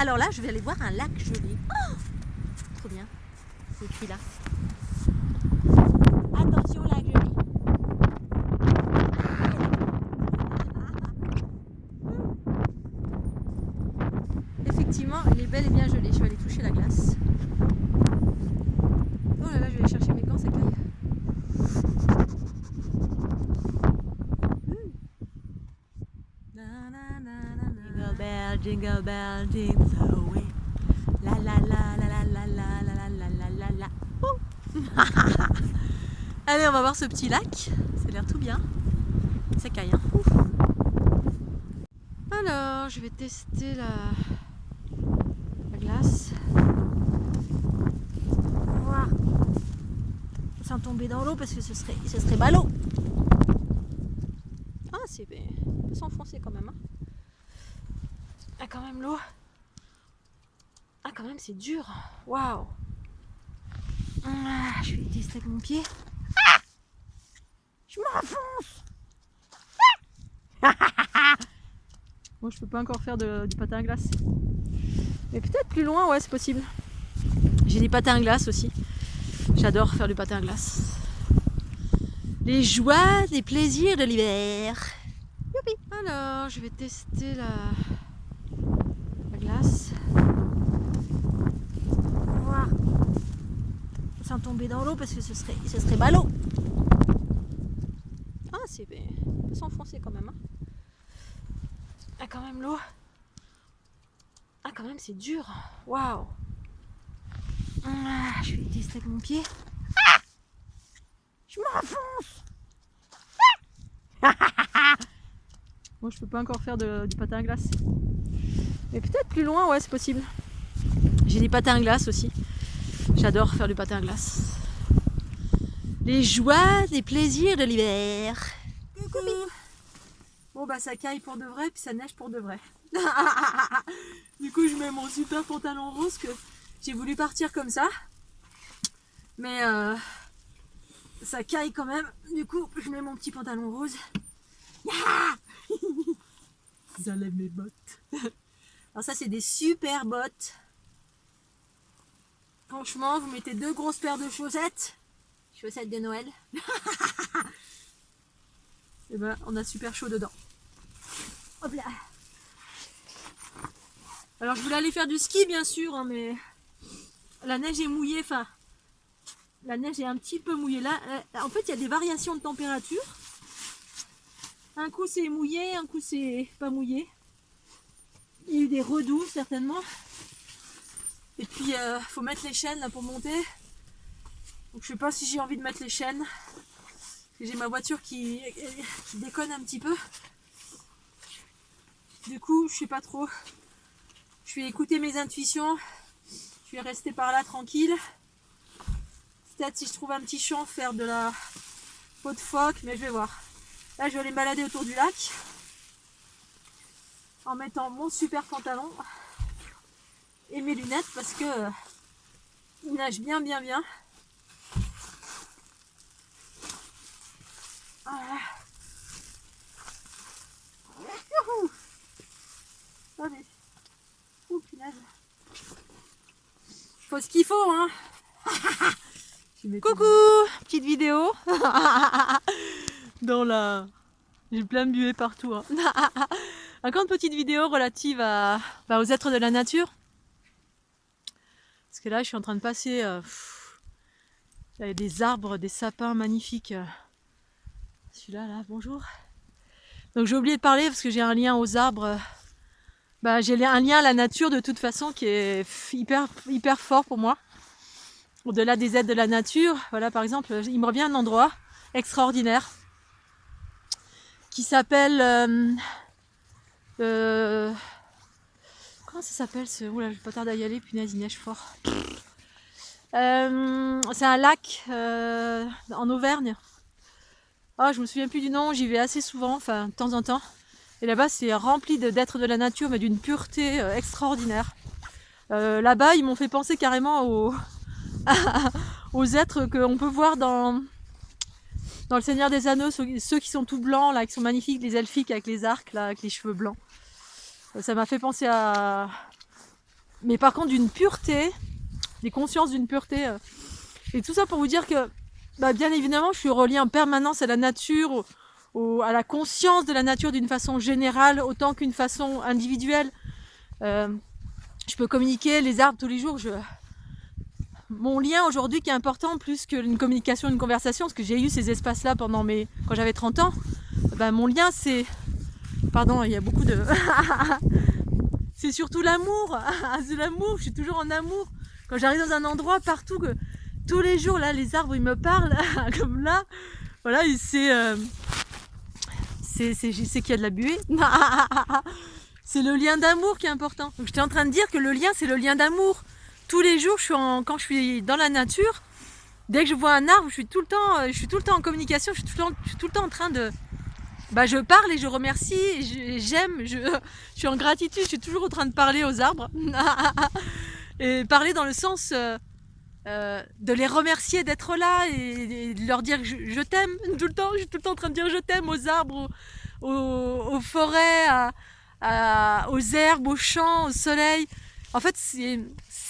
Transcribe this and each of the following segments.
Alors là, je vais aller voir un lac gelé. Oh, trop bien. C'est écrit là. Attention, lac gelé. Effectivement, il est bel et bien gelé. Je vais aller toucher la glace. Oh là là, je vais aller chercher mes gants, ça caille. Jingle bell, jingle the way. La la la la la la la la la la la la. Allez, on va voir ce petit lac. Ça a l'air tout bien. Ça caille, hein. Ouf. Alors, je vais tester la glace. On va voir. Sans tomber dans l'eau parce que ce serait ballot. Ah, c'est peut s'enfoncer quand même. Hein. Ah, quand même l'eau. Ah, quand même, c'est dur. Waouh. Ah, je vais tester avec mon pied. Ah, je m'enfonce. Moi, je peux pas encore faire du patin à glace. Mais peut-être plus loin, ouais, c'est possible. J'ai des patins à glace aussi. J'adore faire du patin à glace. Les joies, les plaisirs de l'hiver. Youpi. Alors, je vais tester la glace. On va voir. Sans tomber dans l'eau parce que ce serait ballot. Ah, c'est peut s'enfoncer quand même. Hein. Ah, quand même l'eau. Ah, quand même, c'est dur. Waouh. Ah, je vais tester avec mon pied. Ah, je m'enfonce. Moi, je peux pas encore faire du patin à glace. Mais peut-être plus loin, ouais, c'est possible. J'ai des patins à glace aussi. J'adore faire du patin à glace. Les joies, les plaisirs de l'hiver. Coucou. Bon, bah ça caille pour de vrai, puis ça neige pour de vrai. Du coup, je mets mon super pantalon rose que j'ai voulu partir comme ça. Mais ça caille quand même. Du coup, je mets mon petit pantalon rose. J'enlève mes bottes. Alors ça, c'est des super bottes. Franchement, vous mettez 2 grosses paires de chaussettes. Chaussettes de Noël. Et ben, on a super chaud dedans. Hop là. Alors, je voulais aller faire du ski, bien sûr, hein, mais la neige est mouillée. Enfin, la neige est un petit peu mouillée. Là, en fait, il y a des variations de température. Un coup, c'est mouillé, un coup, c'est pas mouillé. Il y a eu des redoux, certainement. Et puis, faut mettre les chaînes là pour monter. Donc, je sais pas si j'ai envie de mettre les chaînes. Parce que j'ai ma voiture qui déconne un petit peu. Du coup, je sais pas trop. Je vais écouter mes intuitions. Je vais rester par là tranquille. Peut-être si je trouve un petit champ, faire de la peau de phoque, mais je vais voir. Là, je vais aller me balader autour du lac. En mettant mon super pantalon. Et mes lunettes parce que il neige bien. Voilà. Allez. Ouh, punaise. Faut ce qu'il faut, hein. Coucou, petite vidéo. Dans la... J'ai plein de buées partout. Hein. Encore une petite vidéo relative aux êtres de la nature. Parce que là, je suis en train de passer... il y a des arbres, des sapins magnifiques. Celui-là, là, bonjour. Donc j'ai oublié de parler parce que j'ai un lien aux arbres. J'ai un lien à la nature de toute façon qui est hyper fort pour moi. Au-delà des aides de la nature, voilà, par exemple, il me revient un endroit extraordinaire qui s'appelle... comment ça s'appelle ce... Oula, je vais pas tarder à y aller, punaise, il neige fort. C'est un lac en Auvergne. Je me souviens plus du nom, j'y vais assez souvent, enfin de temps en temps. Et là-bas, c'est rempli d'êtres de la nature, mais d'une pureté extraordinaire. Là-bas, ils m'ont fait penser carrément aux êtres qu'on peut voir dans le Seigneur des Anneaux, ceux qui sont tout blancs, là, qui sont magnifiques, les elfiques avec les arcs, là, avec les cheveux blancs. Ça m'a fait penser à mais par contre d'une pureté, des consciences d'une pureté. Et tout ça pour vous dire que, bien évidemment, je suis reliée en permanence à la nature, à la conscience de la nature d'une façon générale, autant qu'une façon individuelle. Je peux communiquer les arbres tous les jours. Mon lien aujourd'hui qui est important plus qu'une communication, une conversation, parce que j'ai eu ces espaces-là quand j'avais 30 ans, mon lien c'est... Pardon, il y a beaucoup de... c'est surtout l'amour. C'est l'amour, je suis toujours en amour. Quand j'arrive dans un endroit, partout, que tous les jours, là, les arbres, ils me parlent, comme là, voilà, je sais qu'il y a de la buée. C'est le lien d'amour qui est important. Donc, j'étais en train de dire que le lien, c'est le lien d'amour. Tous les jours, quand je suis dans la nature, dès que je vois un arbre, je suis tout le temps en communication, je suis tout le temps en train de... je parle et je remercie, j'aime, je suis en gratitude, je suis toujours en train de parler aux arbres. Et parler dans le sens de les remercier d'être là et de leur dire que je t'aime tout le temps. Je suis tout le temps en train de dire je t'aime aux arbres, aux forêts, aux herbes, aux champs, au soleil. En fait,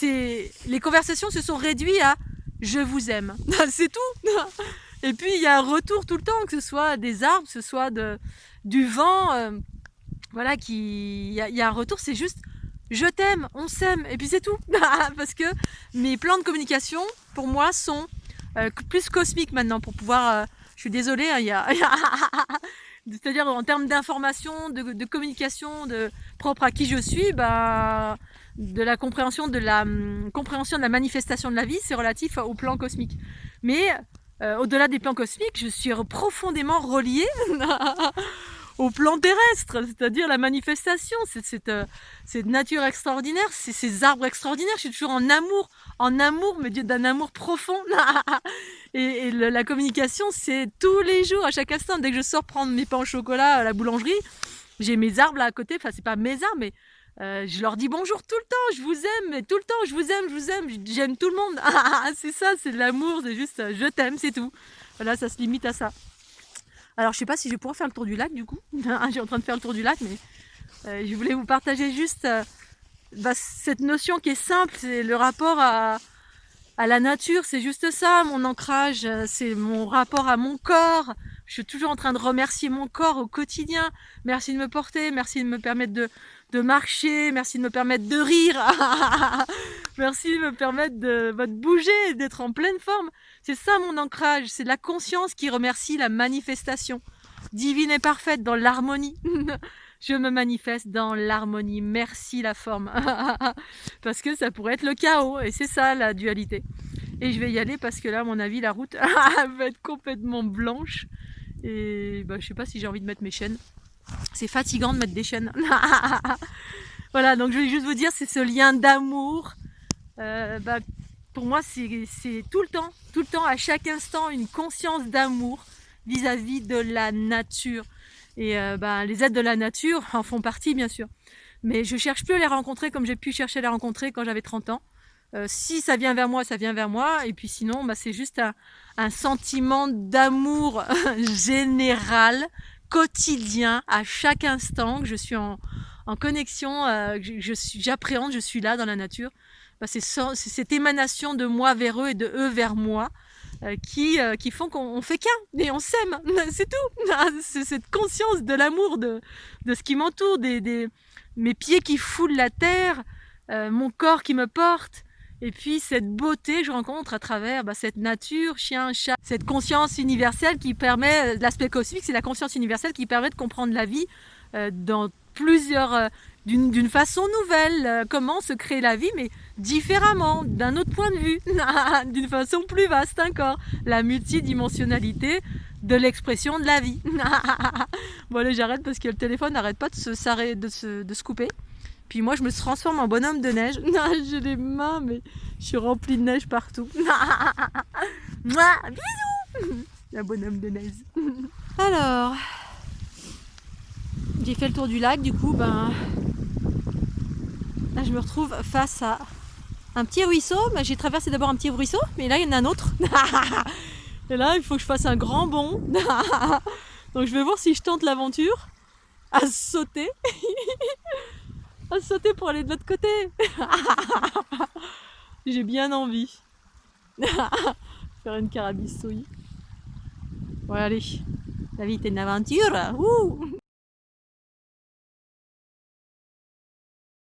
les conversations se sont réduites à je vous aime. C'est tout. Et puis il y a un retour tout le temps, que ce soit des arbres, que ce soit du vent. Voilà, il y a un retour, c'est juste je t'aime, on s'aime, et puis c'est tout. Parce que mes plans de communication, pour moi, sont plus cosmiques maintenant, pour pouvoir... je suis désolée, hein, c'est-à-dire en termes d'information, de communication, propre à qui je suis, de la compréhension de la manifestation de la vie, c'est relatif au plan cosmique. Mais au-delà des plans cosmiques, je suis profondément reliée au plan terrestre, c'est-à-dire la manifestation, cette nature extraordinaire, ces arbres extraordinaires. Je suis toujours en amour, mais d'un amour profond. Et la communication, c'est tous les jours, à chaque instant. Dès que je sors prendre mes pains au chocolat à la boulangerie, j'ai mes arbres là à côté. Enfin, c'est pas mes arbres, mais je leur dis bonjour tout le temps, je vous aime, et tout le temps, je vous aime, j'aime tout le monde. C'est ça, c'est de l'amour, c'est juste je t'aime, c'est tout. Voilà, ça se limite à ça. Alors je sais pas si je vais pouvoir faire le tour du lac du coup. Je suis en train de faire le tour du lac, mais je voulais vous partager juste cette notion qui est simple, c'est le rapport à la nature, c'est juste ça, mon ancrage, c'est mon rapport à mon corps. Je suis toujours en train de remercier mon corps au quotidien. Merci de me porter, merci de me permettre de marcher, merci de me permettre de rire, merci de me permettre de bouger, d'être en pleine forme. C'est ça mon ancrage, c'est la conscience qui remercie la manifestation divine et parfaite dans l'harmonie. Je me manifeste dans l'harmonie, merci la forme. Parce que ça pourrait être le chaos, et c'est ça la dualité. Et je vais y aller parce que là, à mon avis, la route va être complètement blanche. Et je sais pas si j'ai envie de mettre mes chaînes. C'est fatigant de mettre des chaînes. Voilà, donc je vais juste vous dire, c'est ce lien d'amour. Pour moi, c'est tout le temps, à chaque instant, une conscience d'amour vis-à-vis de la nature. Et les êtres de la nature en font partie, bien sûr. Mais je cherche plus à les rencontrer comme j'ai pu chercher à les rencontrer quand j'avais 30 ans. Si ça vient vers moi, ça vient vers moi. Et puis sinon, c'est juste un sentiment d'amour général, quotidien, à chaque instant, que je suis en connexion, j'appréhende, je suis là dans la nature. C'est cette émanation de moi vers eux et de eux vers moi qui font qu'on fait qu'un et on s'aime, c'est tout. C'est cette conscience de l'amour de ce qui m'entoure, mes pieds qui foulent la terre, mon corps qui me porte, et puis cette beauté que je rencontre à travers cette nature, chien, chat, cette conscience universelle qui permet, l'aspect cosmique, c'est la conscience universelle qui permet de comprendre la vie dans plusieurs... d'une façon nouvelle, comment se crée la vie, mais différemment, d'un autre point de vue, d'une façon plus vaste encore, la multidimensionnalité de l'expression de la vie. Bon allez, j'arrête parce que le téléphone n'arrête pas de se couper. Puis moi je me transforme en bonhomme de neige. J'ai les mains, mais je suis remplie de neige partout. Bisous. La bonhomme de neige. Alors, j'ai fait le tour du lac, du coup, là je me retrouve face à un petit ruisseau. J'ai traversé d'abord un petit ruisseau, mais là il y en a un autre. Et là il faut que je fasse un grand bond. Donc je vais voir si je tente l'aventure à sauter. à sauter pour aller de l'autre côté. J'ai bien envie. Faire une carabistouille. Bon allez, la vie est une aventure. Ouh